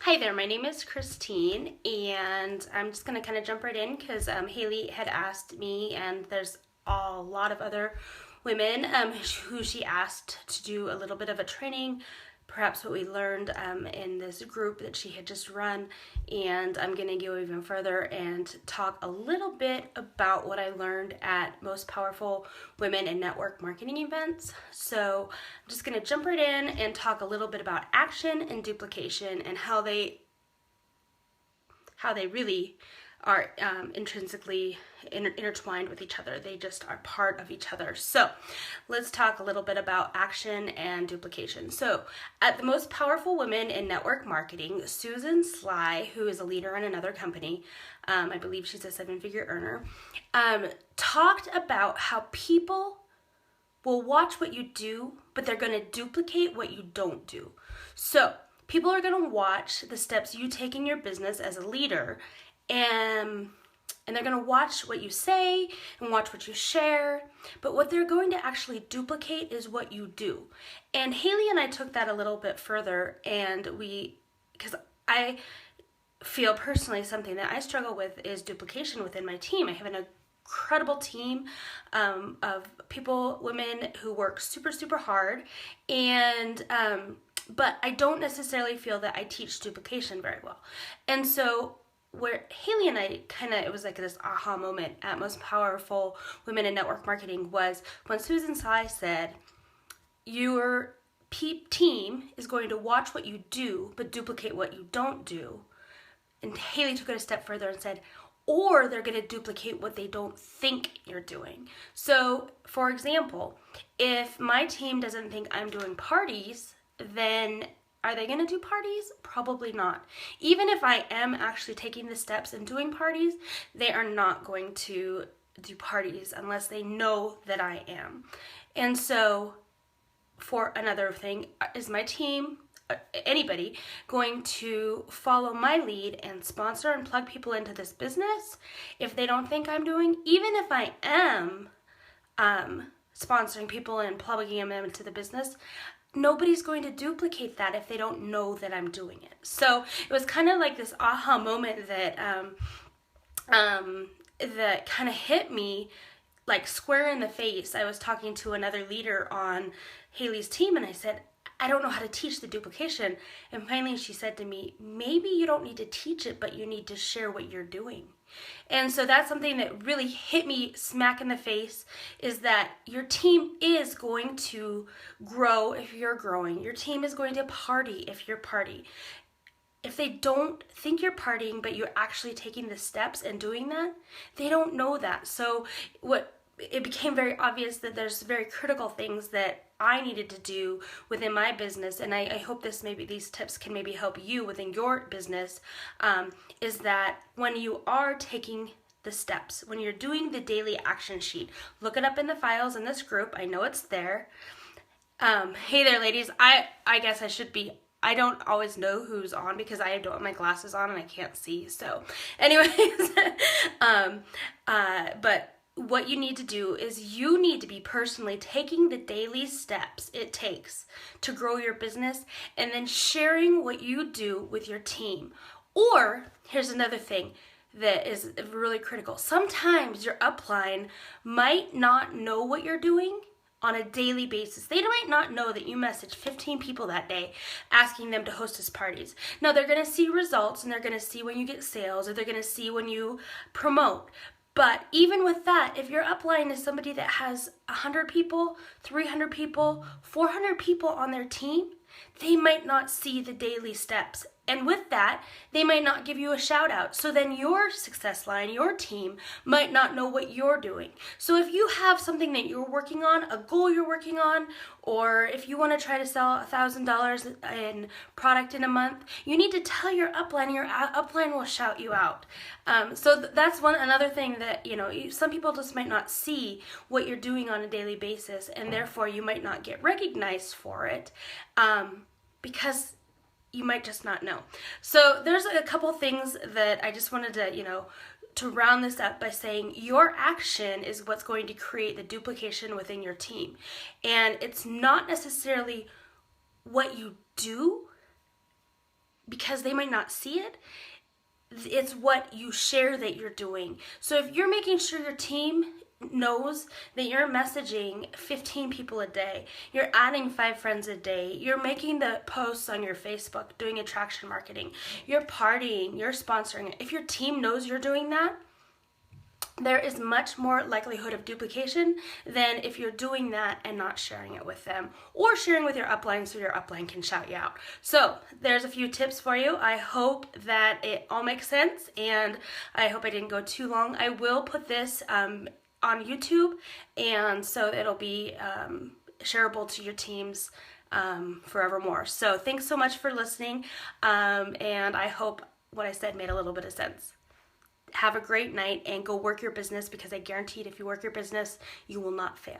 Hi there, my name is Christine, and I'm just going to kind of jump right in because Haley had asked me, and there's a lot of other women who she asked to do a little bit of a training, perhaps what we learned in this group that she had just run, and I'm going to go even further and talk a little bit about what I learned at Most Powerful Women in Network Marketing events. So I'm just going to jump right in and talk a little bit about action and duplication and how they really are intrinsically intertwined with each other. They just are part of each other. So let's talk a little bit about action and duplication. So at the Most Powerful Women in Network Marketing, Susan Sly, who is a leader in another company, I believe she's a 7-figure earner, talked about how people will watch what you do, but they're going to duplicate what you don't do. So people are going to watch the steps you take in your business as a leader, and they're going to watch what you say and watch what you share, but what they're going to actually duplicate is what you do. And Haley and I took that a little bit further, and because I feel personally something that I struggle with is duplication within my team. I have an incredible team of people, women who work super, super hard, and but I don't necessarily feel that I teach duplication very well. And so where Haley and I it was like this aha moment at Most Powerful Women in Network Marketing was when Susan Sly said, your team is going to watch what you do, but duplicate what you don't do. And Haley took it a step further and said, or they're going to duplicate what they don't think you're doing. So, for example, if my team doesn't think I'm doing parties, then are they going to do parties? Probably not. Even if I am actually taking the steps and doing parties, they are not going to do parties unless they know that I am. And so, for another thing, is my team, anybody, going to follow my lead and sponsor and plug people into this business if they don't think I'm doing? Even if I am sponsoring people and plugging them into the business, nobody's going to duplicate that if they don't know that I'm doing it. So it was kind of like this aha moment that that kind of hit me like square in the face. I was talking to another leader on Haley's team, and I said, I don't know how to teach the duplication. And finally she said to me, maybe you don't need to teach it, but you need to share what you're doing. And so that's something that really hit me smack in the face, is that your team is going to grow if you're growing. Your team is going to party if you're party. If they don't think you're partying, but you're actually taking the steps and doing that, they don't know that. So it became very obvious that there's very critical things that I needed to do within my business, and I hope these tips can maybe help you within your business, is that when you are taking the steps, when you're doing the daily action sheet, look it up in the files in this group. I know it's there. Hey there, ladies. I guess I don't always know who's on because I don't have my glasses on and I can't see. So anyways, but what you need to do is you need to be personally taking the daily steps it takes to grow your business and then sharing what you do with your team. Or here's another thing that is really critical. Sometimes your upline might not know what you're doing on a daily basis. They might not know that you messaged 15 people that day asking them to hostess parties. Now they're going to see results, and they're going to see when you get sales, or they're going to see when you promote. But even with that, if your upline is somebody that has 100 people, 300 people, 400 people on their team, they might not see the daily steps. And with that, they might not give you a shout out. So then your success line, your team, might not know what you're doing. So if you have something that you're working on, a goal you're working on, or if you want to try to sell $1,000 in product in a month, you need to tell your upline, and your upline will shout you out. So that's another thing that, some people just might not see what you're doing on a daily basis, and therefore you might not get recognized for it, because you might just not know. So there's a couple things that I just wanted to round this up by saying your action is what's going to create the duplication within your team. And it's not necessarily what you do, because they might not see it. It's what you share that you're doing. So if you're making sure your team knows that you're messaging 15 people a day, you're adding 5 friends a day, you're making the posts on your Facebook, doing attraction marketing, you're partying, you're sponsoring it. If your team knows you're doing that, there is much more likelihood of duplication than if you're doing that and not sharing it with them, or sharing with your upline so your upline can shout you out. So there's a few tips for you. I hope that it all makes sense, and I hope I didn't go too long. I will put this on YouTube, and so it'll be shareable to your teams forevermore. So thanks so much for listening, and I hope what I said made a little bit of sense. Have a great night and go work your business, because I guarantee if you work your business, you will not fail.